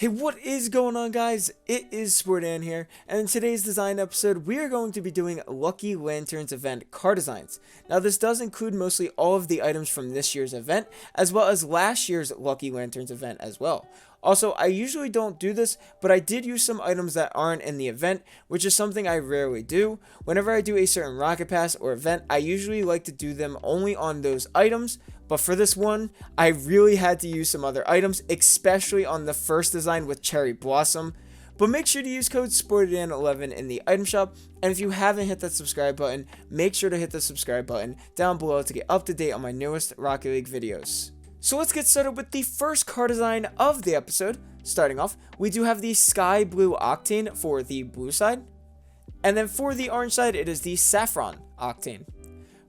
Hey, what is going on, guys? It is Sportan here, and in today's design episode, we are going to be doing Lucky Lanterns event car designs. Now, this does include mostly all of the items from this year's event, as well as last year's Lucky Lanterns event as well. Also, I usually don't do this, but I did use some items that aren't in the event, which is something I rarely do. Whenever I do a certain Rocket Pass or event, I usually like to do them only on those items. But for this one, I really had to use some other items, especially on the first design with Cherry Blossom. But make sure to use code SPORTEDAN11 in the item shop. And if you haven't hit that subscribe button, make sure to hit the subscribe button down below to get up to date on my newest Rocket League videos. So let's get started with the first car design of the episode. Starting off, we do have the Sky Blue Octane for the blue side. And then for the orange side, it is the Saffron Octane.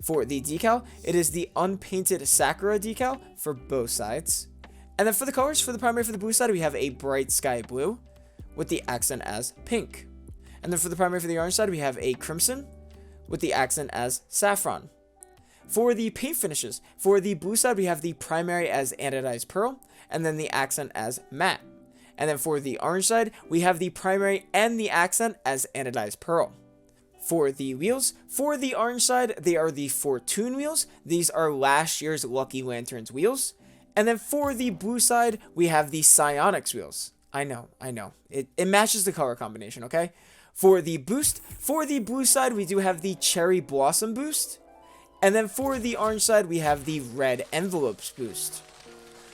For the decal, it is the unpainted Sakura decal for both sides. And then for the colors, for the primary for the blue side, we have a bright sky blue with the accent as pink. And then for the primary for the orange side, we have a crimson with the accent as saffron. For the paint finishes, for the blue side, we have the primary as anodized pearl and then the accent as matte. And then for the orange side, we have the primary and the accent as anodized pearl. For the wheels, for the orange side, they are the Fortune wheels. These are last year's Lucky Lanterns wheels. And then for the blue side, we have the Psionics wheels. I know. It matches the color combination, okay? For the boost, for the blue side, we do have the Cherry Blossom boost. And then for the orange side, we have the Red Envelopes boost.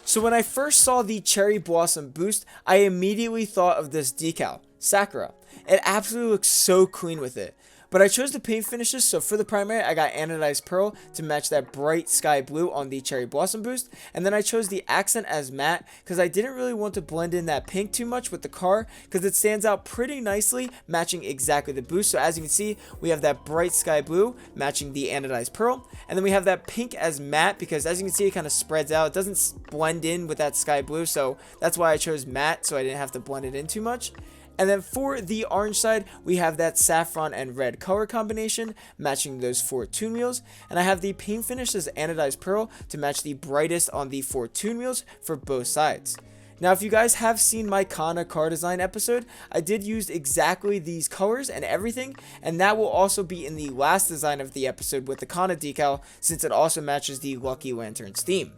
So when I first saw the Cherry Blossom boost, I immediately thought of this decal, Sakura. It absolutely looks so clean with it. But I chose the paint finishes, so for the primary, I got anodized pearl to match that bright sky blue on the Cherry Blossom boost. And then I chose the accent as matte because I didn't really want to blend in that pink too much with the car because it stands out pretty nicely, matching exactly the boost. So as you can see, we have that bright sky blue matching the anodized pearl. And then we have that pink as matte because as you can see, it kind of spreads out. It doesn't blend in with that sky blue, so that's why I chose matte so I didn't have to blend it in too much. And then for the orange side, we have that saffron and red color combination, matching those Fortune wheels. And I have the paint finish as anodized pearl to match the brightest on the Fortune wheels for both sides. Now, if you guys have seen my Kana car design episode, I did use exactly these colors and everything. And that will also be in the last design of the episode with the Kana decal, since it also matches the Lucky Lanterns theme.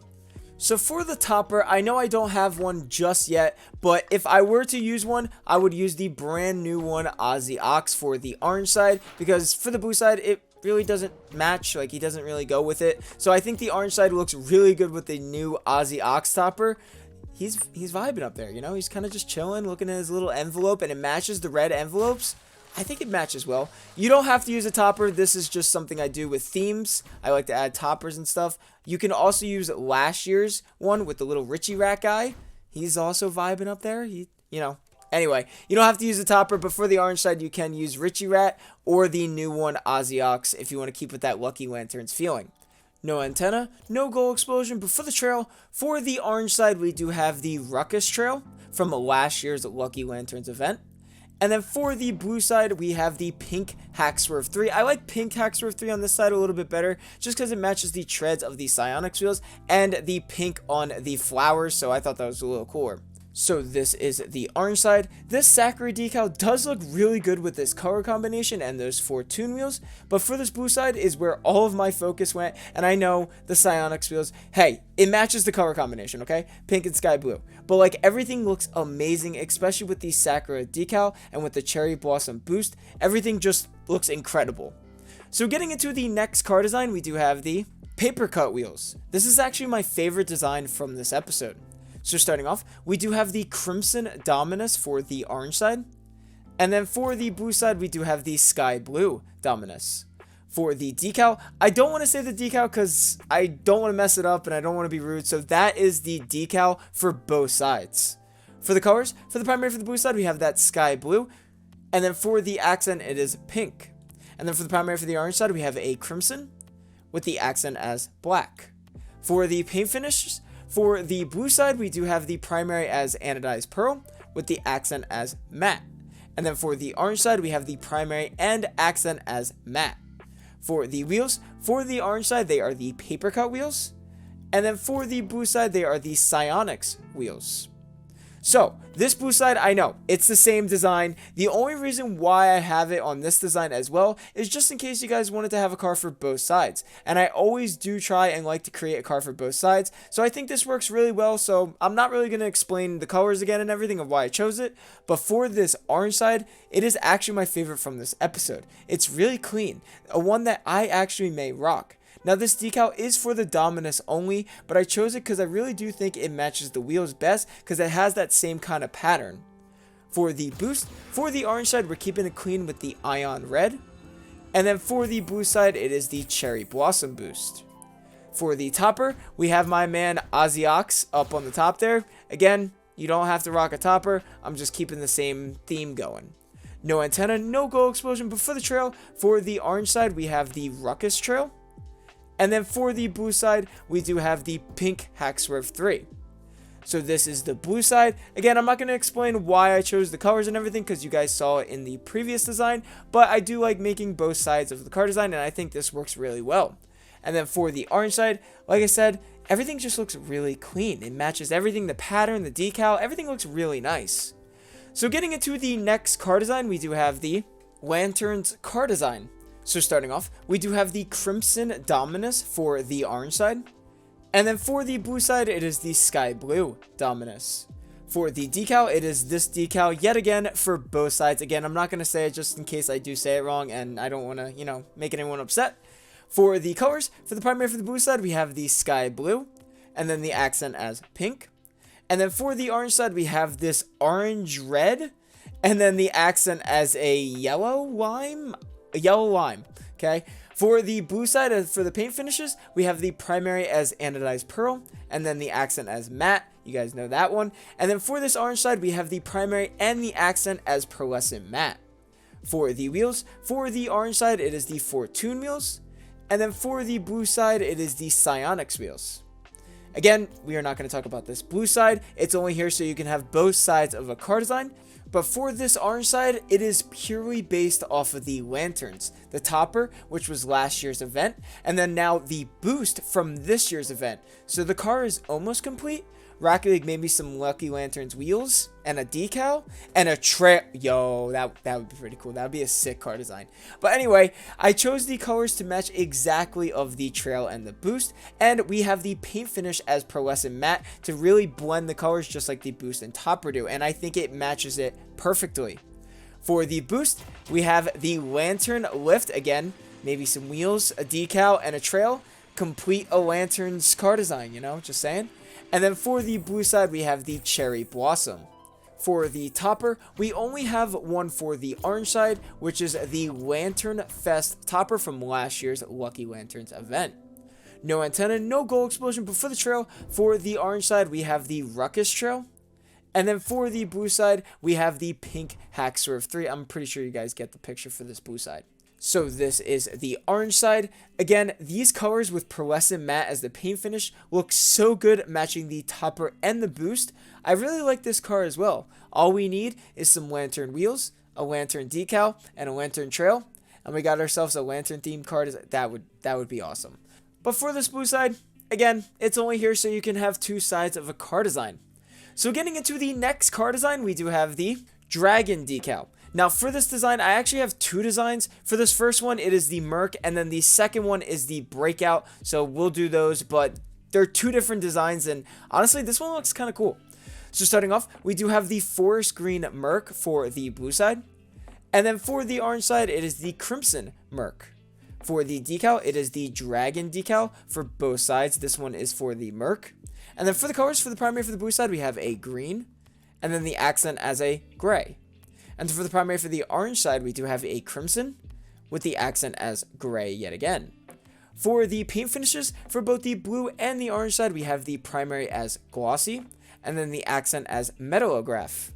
So for the topper, I know I don't have one just yet, but if I were to use one, I would use the brand new one, Ozzy Ox, for the orange side, because for the blue side, it really doesn't match, like he doesn't really go with it. So I think the orange side looks really good with the new Ozzy Ox topper. He's vibing up there, you know, he's kind of just chilling, looking at his little envelope, and it matches the red envelopes. I think it matches well. You don't have to use a topper. This is just something I do with themes. I like to add toppers and stuff. You can also use last year's one with the little Richie Rat guy. He's also vibing up there. Anyway, you don't have to use a topper, but for the orange side, you can use Richie Rat or the new one, Ozzy Ox, if you want to keep with that Lucky Lanterns feeling. No antenna, no goal explosion, but for the trail, for the orange side, we do have the Ruckus Trail from last year's Lucky Lanterns event. And then for the blue side, we have the pink Hack Swerve 3. I like pink Hack Swerve 3 on this side a little bit better, just because it matches the treads of the Psionics wheels and the pink on the flowers, so I thought that was a little cooler. So this is the orange side. This Sakura decal does look really good with this color combination and those Fortune wheels, but for this blue side is where all of my focus went, and I know the Psionics wheels, hey, it matches the color combination, okay? Pink and sky blue. But like everything looks amazing, especially with the Sakura decal and with the Cherry Blossom boost, everything just looks incredible. So getting into the next car design, we do have the paper cut wheels. This is actually my favorite design from this episode. So starting off, we do have the Crimson Dominus for the orange side. And then for the blue side, we do have the Sky Blue Dominus. For the decal, I don't want to say the decal because I don't want to mess it up and I don't want to be rude. So that is the decal for both sides. For the colors, for the primary for the blue side, we have that Sky Blue. And then for the accent, it is pink. And then for the primary for the orange side, we have a Crimson with the accent as black. For the paint finishes, for the blue side, we do have the primary as anodized pearl with the accent as matte. And then for the orange side, we have the primary and accent as matte. For the wheels, for the orange side, they are the paper cut wheels. And then for the blue side, they are the Psionics wheels. So, this boost side, I know, it's the same design. The only reason why I have it on this design as well is just in case you guys wanted to have a car for both sides. And I always do try and like to create a car for both sides. So I think this works really well. So I'm not really going to explain the colors again and everything of why I chose it. But for this orange side, it is actually my favorite from this episode. It's really clean, a one that I actually may rock. Now this decal is for the Dominus only, but I chose it because I really do think it matches the wheels best because it has that same kind of pattern. For the boost, for the orange side, we're keeping it clean with the Ion Red. And then for the blue side, it is the Cherry Blossom boost. For the topper, we have my man Ozzy up on the top there. Again, you don't have to rock a topper. I'm just keeping the same theme going. No antenna, no glow explosion, but for the trail, for the orange side, we have the Ruckus Trail. And then for the blue side, we do have the pink Hack Swerve 3. So this is the blue side. Again, I'm not going to explain why I chose the colors and everything because you guys saw it in the previous design. But I do like making both sides of the car design and I think this works really well. And then for the orange side, like I said, everything just looks really clean. It matches everything, the pattern, the decal, everything looks really nice. So getting into the next car design, we do have the Lanterns car design. So starting off, we do have the Crimson Dominus for the orange side. And then for the blue side, it is the Sky Blue Dominus. For the decal, it is this decal yet again for both sides. Again, I'm not going to say it just in case I do say it wrong and I don't want to, make anyone upset. For the colors, for the primary for the blue side, we have the Sky Blue. And then the accent as pink. And then for the orange side, we have this Orange Red. And then the accent as a yellow lime. Okay. For the blue side, for the paint finishes, we have the primary as anodized pearl, and then the accent as matte. You guys know that one. And then for this orange side, we have the primary and the accent as pearlescent matte. For the wheels, for the orange side, it is the Fortune wheels, and then for the blue side, it is the Psionics wheels. Again, we are not going to talk about this blue side. It's only here so you can have both sides of a car design. But for this orange side, it is purely based off of the lanterns. The topper, which was last year's event, and then now the boost from this year's event. So the car is almost complete. Rocket League made me some Lucky Lanterns wheels and a decal and a trail. Yo, that would be pretty cool. That would be a sick car design. But anyway, I chose the colors to match exactly of the trail and the boost. And we have the paint finish as pearlescent matte to really blend the colors just like the boost and topper do. And I think it matches it perfectly. For the boost, we have the lantern lift again. Maybe some wheels, a decal, and a trail. Complete a lantern's car design, just saying. And then for the blue side, we have the Cherry Blossom. For the topper, we only have one for the orange side, which is the Lantern Fest topper from last year's Lucky Lanterns event. No antenna, no gold explosion, but for the trail, for the orange side, we have the Ruckus Trail. And then for the blue side, we have the pink Hack Swerve 3. I'm pretty sure you guys get the picture for this blue side. So this is the orange side. Again, these colors with pearlescent matte as the paint finish look so good matching the topper and the boost. I really like this car as well. All we need is some lantern wheels, a lantern decal, and a lantern trail. And we got ourselves a lantern themed car. That would be awesome. But for this blue side, again, it's only here so you can have two sides of a car design. So getting into the next car design, we do have the Dragon decal. Now for this design, I actually have two designs. For this first one, it is the Merc, and then the second one is the Breakout. So we'll do those, but they're two different designs, and honestly, this one looks kind of cool. So starting off, we do have the Forest Green Merc for the blue side. And then for the orange side, it is the Crimson Merc. For the decal, it is the Dragon decal for both sides. This one is for the Merc. And then for the colors, for the primary for the blue side, we have a green, and then the accent as a gray. And for the primary for the orange side, we do have a crimson with the accent as gray yet again. For the paint finishes, for both the blue and the orange side, we have the primary as glossy, and then the accent as metallograph.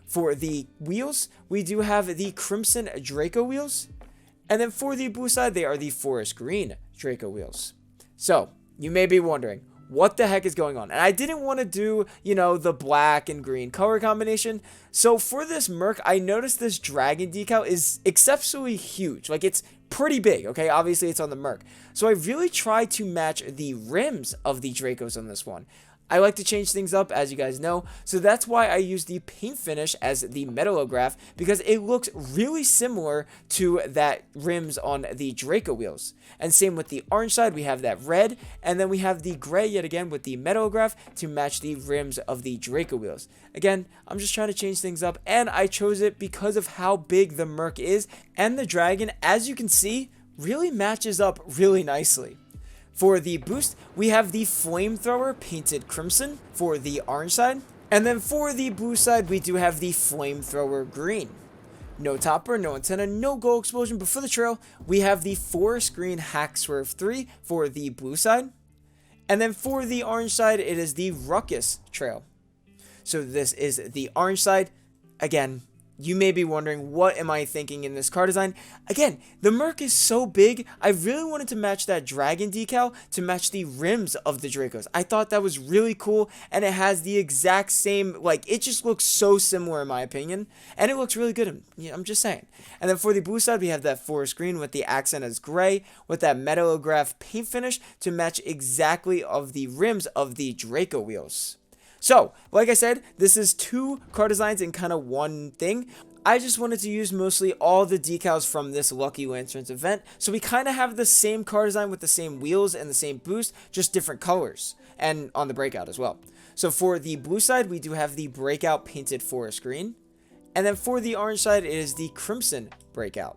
For the wheels, we do have the Crimson Draco wheels, and then for the blue side, they are the Forest Green Draco wheels. So, you may be wondering, what the heck is going on? And I didn't want to do, the black and green color combination. So for this Merc, I noticed this Dragon decal is exceptionally huge. Like, it's pretty big, okay? Obviously, it's on the Merc. So I really tried to match the rims of the Dracos on this one. I like to change things up, as you guys know, so that's why I use the paint finish as the metallograph, because it looks really similar to that rims on the Draco wheels. And same with the orange side, we have that red, and then we have the gray yet again with the metallograph to match the rims of the Draco wheels. Again, I'm just trying to change things up, and I chose it because of how big the Merc is, and the dragon, as you can see, really matches up really nicely. For the boost, we have the flamethrower painted crimson for the orange side. And then for the blue side, we do have the flamethrower green. No topper, no antenna, no gold explosion, but for the trail, we have the forest green hack swerve 3 for the blue side. And then for the orange side, it is the ruckus trail. So this is the orange side. Again, you may be wondering, what am I thinking in this car design? Again, the Merc is so big, I really wanted to match that dragon decal to match the rims of the Dracos. I thought that was really cool, and it has the exact same, like, it just looks so similar in my opinion, and it looks really good, I'm just saying. And then for the blue side, we have that forest green with the accent as gray, with that metallograph paint finish to match exactly of the rims of the Draco wheels. So, like I said, this is 2 car designs in kind of one thing. I just wanted to use mostly all the decals from this Lucky Lanterns event, so we kind of have the same car design with the same wheels and the same boost, just different colors, and on the breakout as well. So for the blue side, we do have the breakout painted forest green, and then for the orange side, it is the crimson breakout.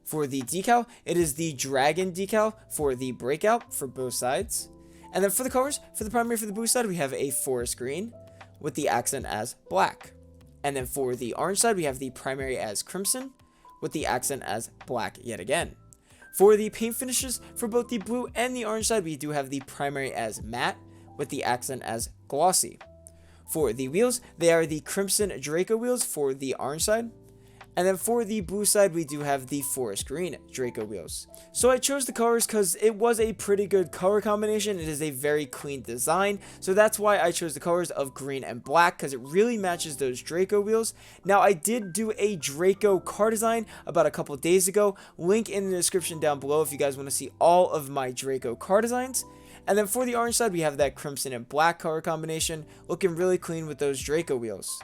For the decal, it is the dragon decal for the breakout for both sides. And then for the colors, for the primary for the blue side, we have a forest green with the accent as black. And then for the orange side, we have the primary as crimson with the accent as black yet again. For the paint finishes, for both the blue and the orange side, we do have the primary as matte with the accent as glossy. For the wheels, they are the crimson Draco wheels for the orange side. And then for the blue side, we do have the forest green Draco wheels. So I chose the colors because it was a pretty good color combination. It is a very clean design. So that's why I chose the colors of green and black, because it really matches those Draco wheels. Now I did do a Draco car design about a couple days ago. Link in the description down below if you guys want to see all of my Draco car designs. And then for the orange side, we have that crimson and black color combination, looking really clean with those Draco wheels.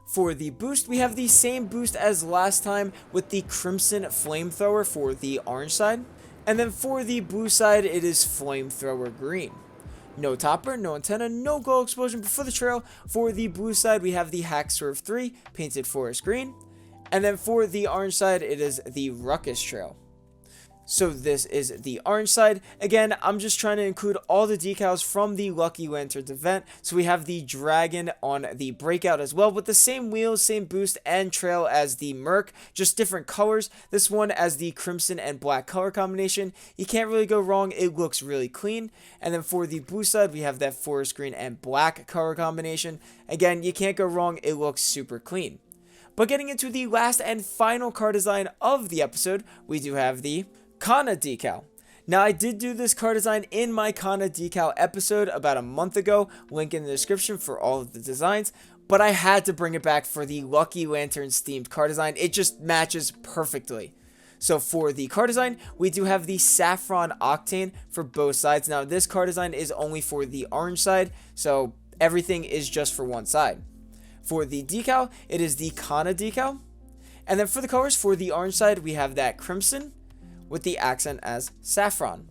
For the boost, we have the same boost as last time with the crimson flamethrower for the orange side. And then for the blue side, it is flamethrower green. No topper, no antenna, no gold explosion, but for the trail, for the blue side, we have the hack swerve 3 painted forest green. And then for the orange side, it is the ruckus trail. So this is the orange side. Again, I'm just trying to include all the decals from the Lucky Lanterns event. So we have the dragon on the breakout as well, with the same wheels, same boost and trail as the Merc, just different colors. This one as the crimson and black color combination. You can't really go wrong. It looks really clean. And then for the blue side, we have that forest green and black color combination. Again, you can't go wrong. It looks super clean. But getting into the last and final car design of the episode, we do have the Kana decal. Now I did do this car design in my Kana decal episode about a month ago, link in the description for all of the designs, but I had to bring it back for the Lucky Lanterns themed car design. It just matches perfectly. So for the car design, we do have the saffron octane for both sides. Now this car design is only for the orange side, so everything is just for one side. For the decal, it is the Kana decal. And then for the colors, for the orange side, we have that crimson with the accent as saffron.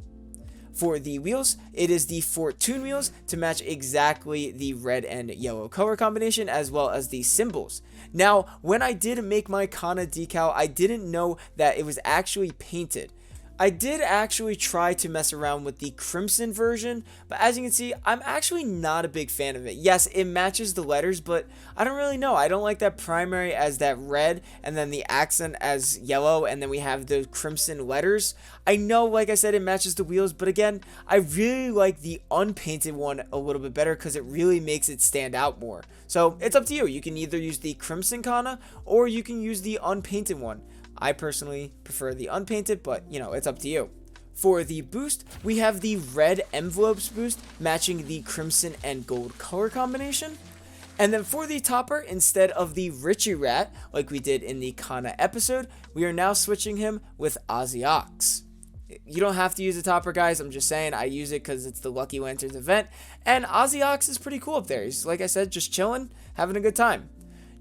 For the wheels, it is the Fortune wheels to match exactly the red and yellow color combination, as well as the symbols. Now, when I did make my Kana decal, I didn't know that it was actually painted. I did actually try to mess around with the crimson version, but as you can see, I'm actually not a big fan of it. Yes, it matches the letters, but I don't really know. I don't like that primary as that red, and then the accent as yellow, and then we have the crimson letters. I know, like I said, it matches the wheels, but again, I really like the unpainted one a little bit better because it really makes it stand out more. So it's up to you. You can either use the crimson Kana, or you can use the unpainted one. I personally prefer the unpainted, but you know, it's up to you. For the boost, we have the red envelopes boost matching the crimson and gold color combination. And then for the topper, instead of the Richie Rat, like we did in the Kana episode, we are now switching him with Ozzy Ox. You don't have to use the topper, guys. I'm just saying I use it because it's the Lucky Lanterns event. And Ozzy Ox is pretty cool up there. He's, like I said, just chilling, having a good time.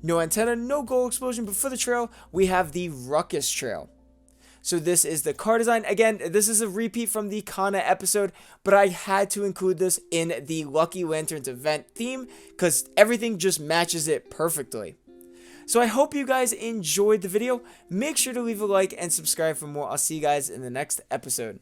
No antenna, no gold explosion, but for the trail, we have the Ruckus Trail. So this is the car design. Again, this is a repeat from the Kana episode, but I had to include this in the Lucky Lanterns event theme because everything just matches it perfectly. So I hope you guys enjoyed the video. Make sure to leave a like and subscribe for more. I'll see you guys in the next episode.